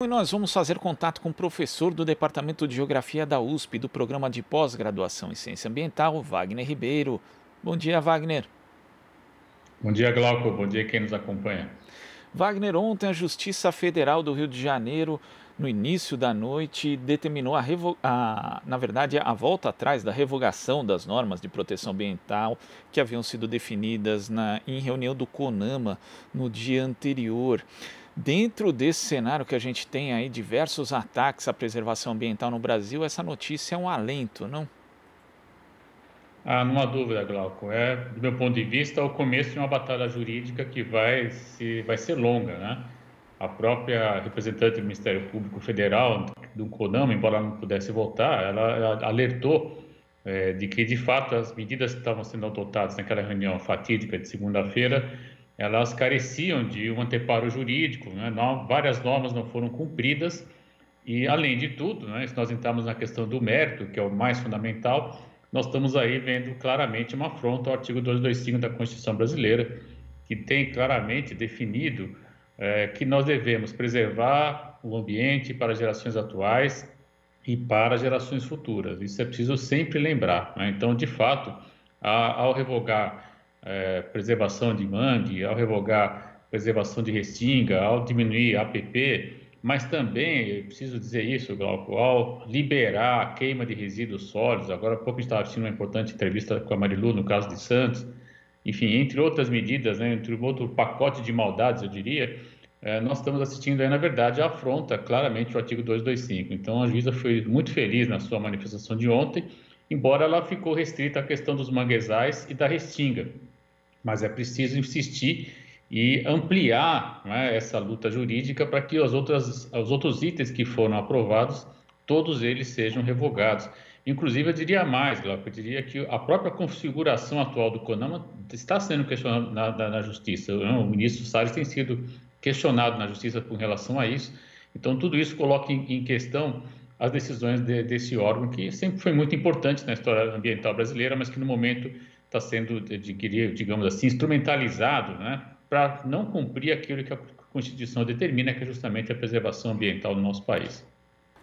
E nós vamos fazer contato com o professor do Departamento de Geografia da USP, do programa de pós-graduação em Ciência Ambiental, Wagner Ribeiro. Bom dia, Wagner. Bom dia, Glauco. Bom dia quem nos acompanha. Wagner, ontem a Justiça Federal do Rio de Janeiro, no início da noite, determinou na verdade, a volta atrás da revogação das normas de proteção ambiental que haviam sido definidas em reunião do CONAMA no dia anterior. Dentro desse cenário que a gente tem aí diversos ataques à preservação ambiental no Brasil, essa notícia é um alento, não? Não há dúvida, Glauco. Do meu ponto de vista, o começo de uma batalha jurídica que vai ser longa, né? A própria representante do Ministério Público Federal, do CONAMA, embora ela não pudesse votar, ela alertou de que, de fato, as medidas que estavam sendo adotadas naquela reunião fatídica de segunda-feira, elas careciam de um anteparo jurídico, né? Várias normas não foram cumpridas e, além de tudo, né, se nós entrarmos na questão do mérito, que é o mais fundamental, nós estamos aí vendo claramente uma afronta ao artigo 225 da Constituição Brasileira, que tem claramente definido que nós devemos preservar o ambiente para gerações atuais e para gerações futuras. Isso é preciso sempre lembrar, né? Então, de fato, ao revogar preservação de mangue, ao revogar preservação de restinga, ao diminuir APP, mas também, eu preciso dizer isso, Glauco, ao liberar a queima de resíduos sólidos, agora há pouco a gente estava assistindo uma importante entrevista com a Marilu, no caso de Santos, enfim, entre outras medidas, né, entre outro pacote de maldades, eu diria, nós estamos assistindo aí, na verdade, a afronta claramente o artigo 225. Então, a juíza foi muito feliz na sua manifestação de ontem, embora ela ficou restrita à questão dos manguezais e da restinga, mas é preciso insistir e ampliar, né, essa luta jurídica para que os outros itens que foram aprovados, todos eles sejam revogados. Inclusive, eu diria mais, Glauco, eu diria que a própria configuração atual do CONAMA está sendo questionada na Justiça. O ministro Salles tem sido questionado na Justiça com relação a isso. Então, tudo isso coloca em questão as decisões desse órgão, que sempre foi muito importante na história ambiental brasileira, mas que no momento está sendo, digamos assim, instrumentalizado, né, para não cumprir aquilo que a Constituição determina, que é justamente a preservação ambiental do nosso país.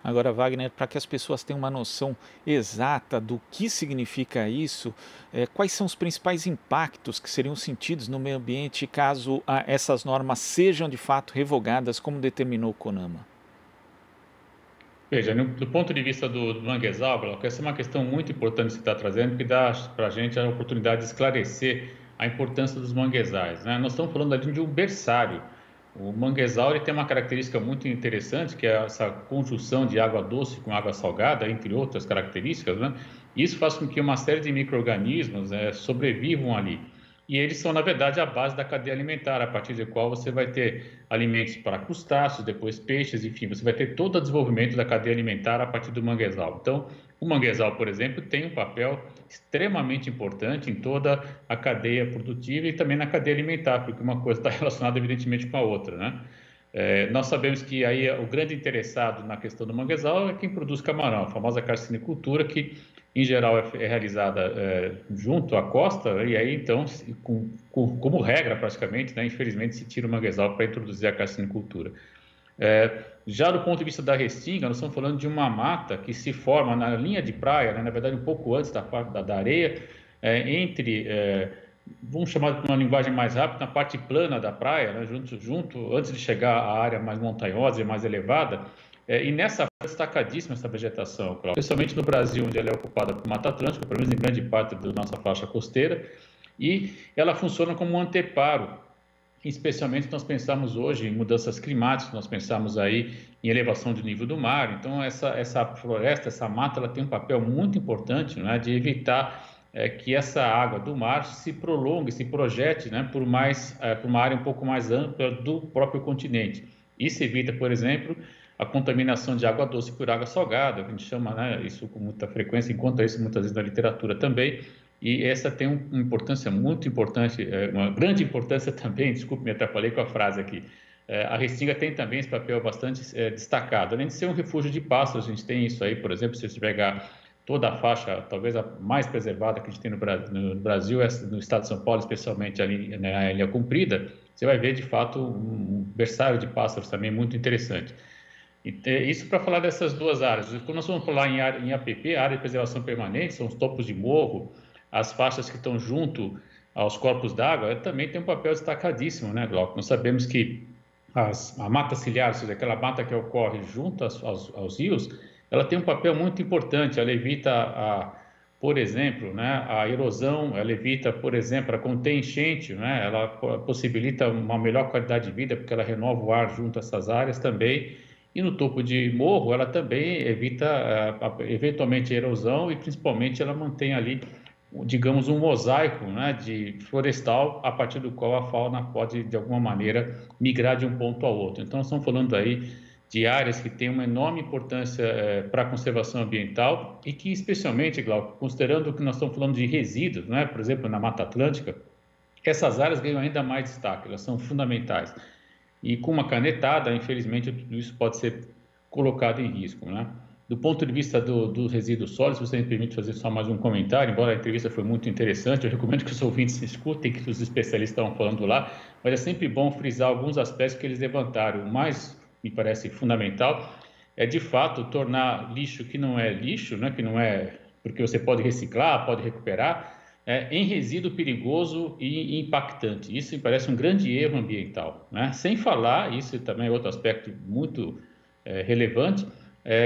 Agora, Wagner, para que as pessoas tenham uma noção exata do que significa isso, quais são os principais impactos que seriam sentidos no meio ambiente caso essas normas sejam de fato revogadas, como determinou o CONAMA? Veja, do ponto de vista do manguezal, Glauco, essa é uma questão muito importante que você está trazendo, que dá para a gente a oportunidade de esclarecer a importância dos manguezais, né? Nós estamos falando ali de um berçário. O manguezal ele tem uma característica muito interessante, que é essa conjunção de água doce com água salgada, entre outras características, né? Isso faz com que uma série de micro-organismos sobrevivam ali. E eles são, na verdade, a base da cadeia alimentar, a partir da qual você vai ter alimentos para crustáceos, depois peixes, enfim, você vai ter todo o desenvolvimento da cadeia alimentar a partir do manguezal. Então, o manguezal, por exemplo, tem um papel extremamente importante em toda a cadeia produtiva e também na cadeia alimentar, porque uma coisa está relacionada, evidentemente, com a outra, né? Nós sabemos que aí o grande interessado na questão do manguezal é quem produz camarão, a famosa carcinicultura, que em geral é realizada junto à costa, e aí então, como regra praticamente, né, infelizmente se tira o manguezal para introduzir a carcinicultura. Já do ponto de vista da restinga, nós estamos falando de uma mata que se forma na linha de praia, né, na verdade um pouco antes da areia, vamos chamar de uma linguagem mais rápida, na parte plana da praia, né, antes de chegar à área mais montanhosa e mais elevada, e nessa destacadíssima essa vegetação, Cláudio, especialmente no Brasil, onde ela é ocupada por Mata Atlântica, pelo menos em grande parte da nossa faixa costeira, e ela funciona como um anteparo, especialmente nós pensamos hoje em mudanças climáticas, nós pensamos aí em elevação do nível do mar, então essa floresta, essa mata, ela tem um papel muito importante, né, de evitar que essa água do mar se prolongue, se projete, né, por uma área um pouco mais ampla do próprio continente. Isso evita, por exemplo, a contaminação de água doce por água salgada, que a gente chama, né, isso com muita frequência, encontra isso muitas vezes na literatura também, e essa tem uma importância muito importante, uma grande importância também, desculpe, me atrapalhei com a frase aqui, a restinga tem também esse papel bastante destacado, além de ser um refúgio de pássaros, a gente tem isso aí, por exemplo, se você pegar toda a faixa, talvez a mais preservada que a gente tem no Brasil, no estado de São Paulo, especialmente ali na Ilha Comprida, você vai ver de fato um berçário de pássaros também muito interessante. Isso para falar dessas duas áreas. Quando nós vamos falar em APP, área de preservação permanente, são os topos de morro, as faixas que estão junto aos corpos d'água, também tem um papel destacadíssimo, né, Glauco? Nós sabemos que a mata ciliar, ou seja, aquela mata que ocorre junto aos rios, ela tem um papel muito importante. Ela evita, por exemplo, né, a erosão, ela evita, por exemplo, a conter enchente, né, ela possibilita uma melhor qualidade de vida, porque ela renova o ar junto a essas áreas também. E no topo de morro, ela também evita, eventualmente, a erosão e, principalmente, ela mantém ali, digamos, um mosaico, né, de florestal, a partir do qual a fauna pode, de alguma maneira, migrar de um ponto ao outro. Então, nós estamos falando aí de áreas que têm uma enorme importância para a conservação ambiental e que, especialmente, Glauco, considerando que nós estamos falando de resíduos, né, por exemplo, na Mata Atlântica, essas áreas ganham ainda mais destaque, elas são fundamentais. E com uma canetada, infelizmente, tudo isso pode ser colocado em risco, né? Do ponto de vista dos resíduos sólidos, se você me permite fazer só mais um comentário, embora a entrevista foi muito interessante, eu recomendo que os ouvintes escutem que os especialistas estavam falando lá, mas é sempre bom frisar alguns aspectos que eles levantaram. O mais, me parece, fundamental é, de fato, tornar lixo que não é lixo, né? Que não é porque você pode reciclar, pode recuperar, em resíduo perigoso e impactante. Isso me parece um grande erro ambiental, né? Sem falar, isso também é outro aspecto muito relevante,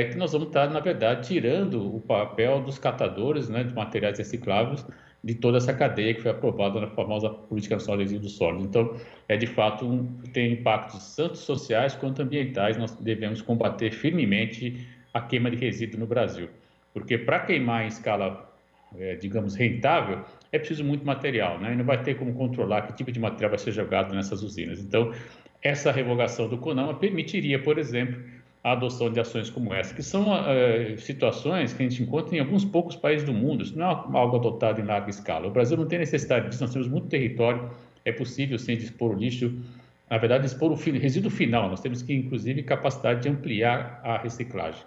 que nós vamos estar, na verdade, tirando o papel dos catadores, né, de materiais recicláveis de toda essa cadeia que foi aprovada na famosa Política Nacional de Resíduos Sólidos. Então, de fato, tem impactos tanto sociais quanto ambientais. Nós devemos combater firmemente a queima de resíduos no Brasil, porque para queimar em escala digamos, rentável, é preciso muito material, né? E não vai ter como controlar que tipo de material vai ser jogado nessas usinas. Então, essa revogação do CONAMA permitiria, por exemplo, a adoção de ações como essa, que são situações que a gente encontra em alguns poucos países do mundo. Isso não é algo adotado em larga escala. O Brasil não tem necessidade disso, nós temos muito território, é possível, sim, dispor o lixo, na verdade, dispor o resíduo final. Nós temos que, inclusive, capacidade de ampliar a reciclagem.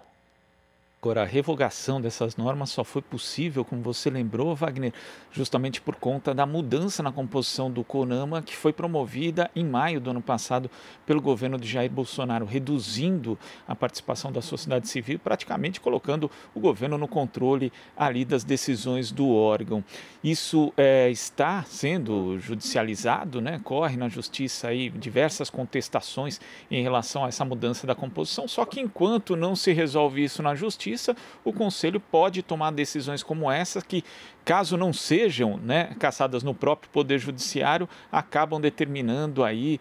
Agora, a revogação dessas normas só foi possível, como você lembrou, Wagner, justamente por conta da mudança na composição do CONAMA, que foi promovida em maio do ano passado pelo governo de Jair Bolsonaro, reduzindo a participação da sociedade civil, praticamente colocando o governo no controle ali das decisões do órgão. Isso está sendo judicializado, né? Corre na justiça aí diversas contestações em relação a essa mudança da composição, só que enquanto não se resolve isso na justiça, o Conselho pode tomar decisões como essa que, caso não sejam, né, cassadas no próprio Poder Judiciário, acabam determinando aí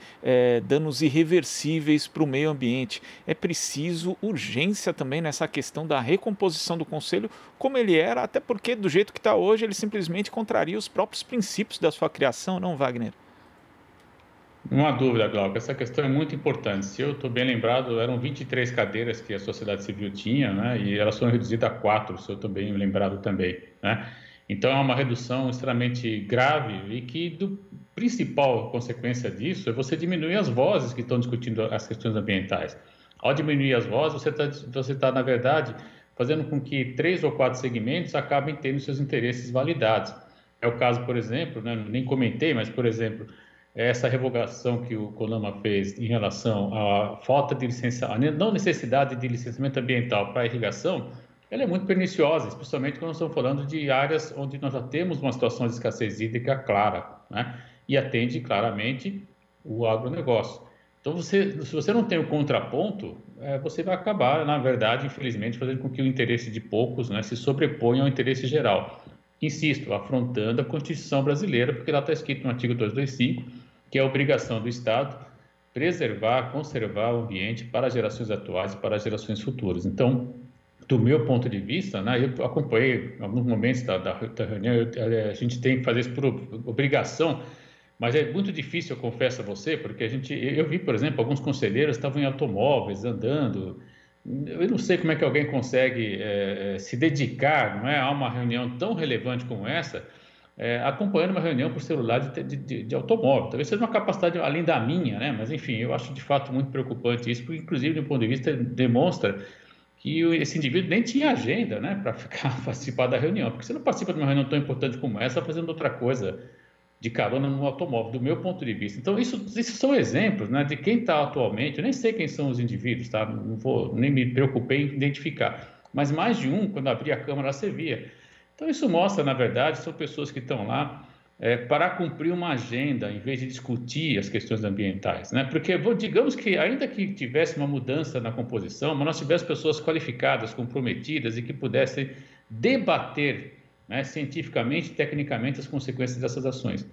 danos irreversíveis para o meio ambiente. É preciso urgência também nessa questão da recomposição do Conselho, como ele era, até porque do jeito que está hoje ele simplesmente contraria os próprios princípios da sua criação, não, Wagner? Não há dúvida, Glauco, essa questão é muito importante. Se eu estou bem lembrado, eram 23 cadeiras que a sociedade civil tinha, né? E elas foram reduzidas a 4, se eu estou bem lembrado também, né? Então, é uma redução extremamente grave e que a principal consequência disso é você diminuir as vozes que estão discutindo as questões ambientais. Ao diminuir as vozes, você tá, na verdade, fazendo com que 3 ou 4 segmentos acabem tendo seus interesses validados. É o caso, por exemplo, né? Nem comentei, mas, por exemplo, essa revogação que o CONAMA fez em relação à falta de licenciamento, a não necessidade de licenciamento ambiental para a irrigação, ela é muito perniciosa, especialmente quando nós estamos falando de áreas onde nós já temos uma situação de escassez hídrica clara, né? E atende claramente o agronegócio. Então, se você não tem o contraponto, você vai acabar, na verdade, infelizmente, fazendo com que o interesse de poucos, né, se sobreponha ao interesse geral. Insisto, afrontando a Constituição brasileira, porque lá está escrito no artigo 225, que é a obrigação do Estado preservar, conservar o ambiente para as gerações atuais e para as gerações futuras. Então, do meu ponto de vista, né, eu acompanhei alguns momentos da reunião, a gente tem que fazer isso por obrigação, mas é muito difícil, eu confesso a você, porque eu vi, por exemplo, alguns conselheiros estavam em automóveis, andando. Eu não sei como é que alguém consegue se dedicar, não é, a uma reunião tão relevante como essa, acompanhando uma reunião por celular de automóvel. Talvez seja uma capacidade além da minha, né? Mas, enfim, eu acho de fato muito preocupante isso, porque, inclusive, do ponto de vista, demonstra que esse indivíduo nem tinha agenda, né, para participar da reunião. Porque você não participa de uma reunião tão importante como essa fazendo outra coisa de carona no automóvel, do meu ponto de vista. Então, isso são exemplos, né, de quem está atualmente. Eu nem sei quem são os indivíduos, tá? Não vou nem me preocupei em identificar, mas mais de um, quando abria a câmera, você via. Então, isso mostra, na verdade, são pessoas que estão lá para cumprir uma agenda, em vez de discutir as questões ambientais, né? Porque, digamos que, ainda que tivesse uma mudança na composição, mas nós tivéssemos pessoas qualificadas, comprometidas e que pudessem debater, né, cientificamente e tecnicamente as consequências dessas ações.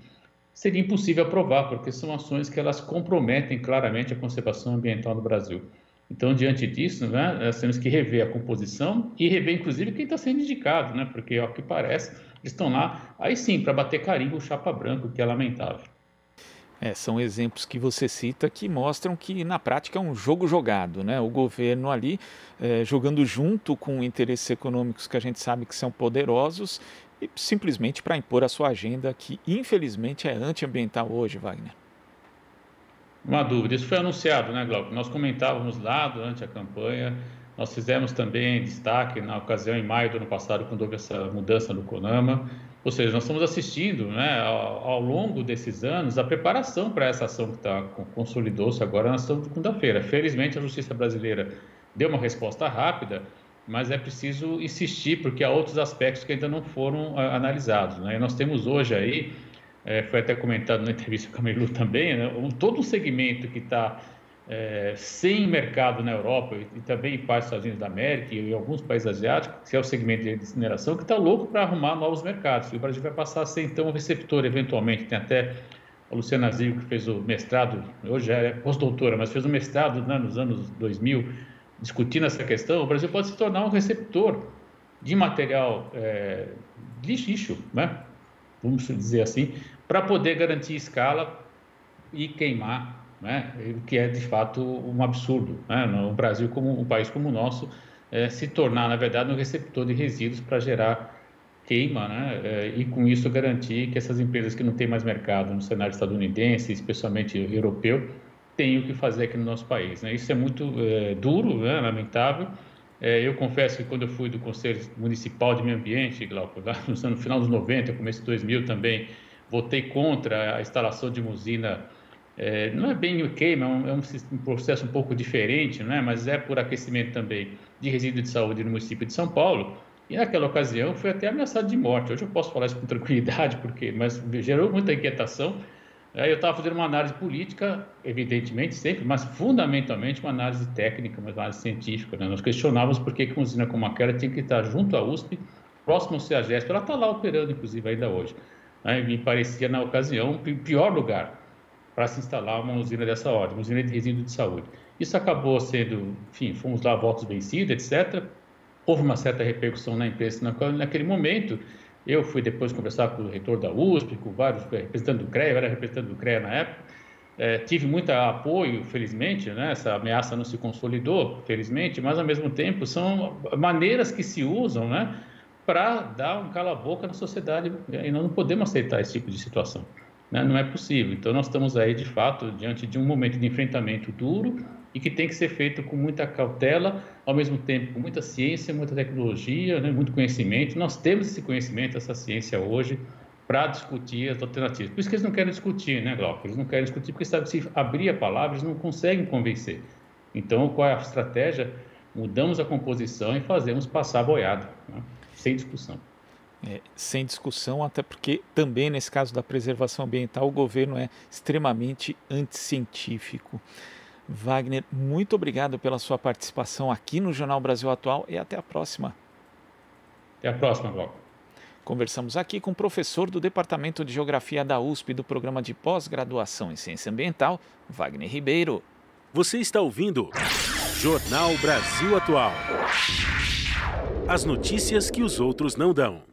Seria impossível aprovar, porque são ações que elas comprometem claramente a conservação ambiental no Brasil. Então, diante disso, né, nós temos que rever a composição e rever, inclusive, quem está sendo indicado, né, porque, ao que parece, eles estão lá, aí sim, para bater carimbo chapa branco, que é lamentável. São exemplos que você cita que mostram que na prática é um jogo jogado, né? O governo ali jogando junto com interesses econômicos que a gente sabe que são poderosos e simplesmente para impor a sua agenda que infelizmente é antiambiental hoje, Wagner. Uma dúvida, isso foi anunciado, né, Glauco? Nós comentávamos lá durante a campanha, nós fizemos também destaque na ocasião em maio do ano passado, quando houve essa mudança no CONAMA. Ou seja, nós estamos assistindo, né, ao longo desses anos a preparação para essa ação que consolidou-se agora na segunda-feira. Felizmente, a justiça brasileira deu uma resposta rápida, mas é preciso insistir, porque há outros aspectos que ainda não foram analisados, né? E nós temos hoje aí, foi até comentado na entrevista com a Melu também, né, todo um segmento que está sem mercado na Europa e também em partes dos Estados Unidos da América e em alguns países asiáticos, que é o segmento de incineração, que está louco para arrumar novos mercados. E o Brasil vai passar a ser, então, um receptor, eventualmente. Tem até a Luciana Zigo, que fez o mestrado, hoje já é pós-doutora, mas fez o mestrado, né, nos anos 2000, discutindo essa questão. O Brasil pode se tornar um receptor de material de lixo, né, vamos dizer assim, para poder garantir escala e queimar, né, o que é de fato um absurdo, né, no Brasil, como um país como o nosso, se tornar, na verdade, um receptor de resíduos para gerar queima, né, e com isso garantir que essas empresas que não têm mais mercado no cenário estadunidense, especialmente europeu, tenham o que fazer aqui no nosso país, né? Isso é muito duro, né, lamentável. Eu confesso que quando eu fui do Conselho Municipal de Meio Ambiente, Glauco, lá no final dos 90, começo de 2000 também, votei contra a instalação de uma usina. Não é bem o queima, é um processo um pouco diferente, né? Mas é por aquecimento também de resíduo de saúde no município de São Paulo. E naquela ocasião foi até ameaçado de morte. Hoje eu posso falar isso com tranquilidade, mas gerou muita inquietação. Eu estava fazendo uma análise política, evidentemente, sempre, mas fundamentalmente uma análise técnica, uma análise científica, né? Nós questionávamos por que uma usina como aquela tinha que estar junto à USP, próximo ao CEAGESP. Ela está lá operando, inclusive, ainda hoje, né? Me parecia, na ocasião, o pior lugar para se instalar uma usina dessa ordem, uma usina de resíduo de saúde. Isso acabou sendo, enfim, fomos lá votos vencidos, etc. Houve uma certa repercussão na imprensa naquele momento. Eu fui depois conversar com o reitor da USP, com vários representantes do CREA, eu era representante do CREA na época. Tive muito apoio, felizmente, né? Essa ameaça não se consolidou, felizmente, mas ao mesmo tempo são maneiras que se usam, né, para dar um cala-boca na sociedade, e nós não podemos aceitar esse tipo de situação, né? Não é possível. Então nós estamos aí, de fato, diante de um momento de enfrentamento duro e que tem que ser feito com muita cautela, ao mesmo tempo com muita ciência, muita tecnologia, né, muito conhecimento. Nós temos esse conhecimento, essa ciência hoje, para discutir as alternativas. Por isso que eles não querem discutir, né, Glauco? Eles não querem discutir porque sabem que se abrir a palavra, eles não conseguem convencer. Então, qual é a estratégia? Mudamos a composição e fazemos passar a boiada, né? Sem discussão. Sem discussão, até porque também nesse caso da preservação ambiental o governo é extremamente anticientífico. Wagner, muito obrigado pela sua participação aqui no Jornal Brasil Atual e até a próxima. Até a próxima, Glauco. Conversamos aqui com o professor do Departamento de Geografia da USP do Programa de Pós-Graduação em Ciência Ambiental, Wagner Ribeiro. Você está ouvindo Jornal Brasil Atual. As notícias que os outros não dão.